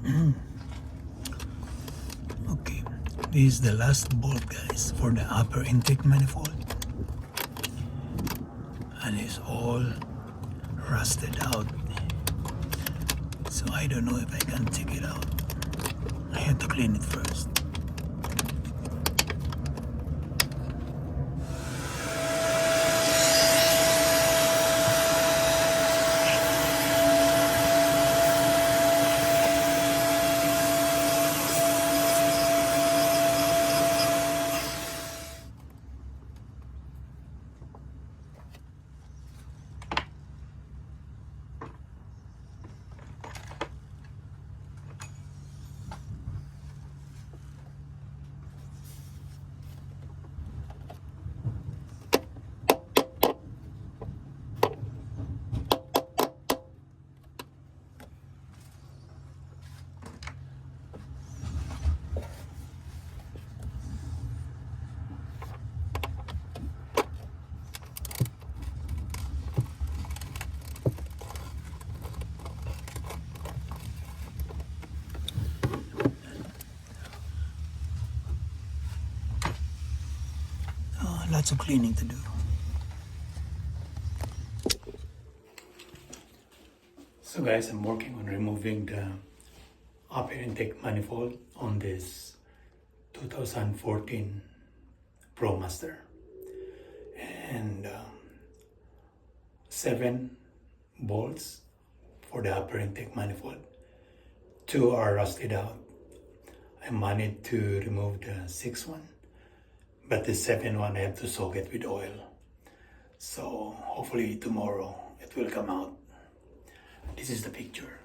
Okay, this is the last bolt, guys, for the upper intake manifold, and it's all rusted out, so I don't know if I can take it out. I have to clean it first. Lots of cleaning to do. So guys, I'm working on removing the upper intake manifold on this 2014 ProMaster, and 7 bolts for the upper intake manifold. 2 are rusted out. I managed to remove the 6th one, but the 7th one I have to soak it with oil. So hopefully tomorrow it will come out. This is the picture.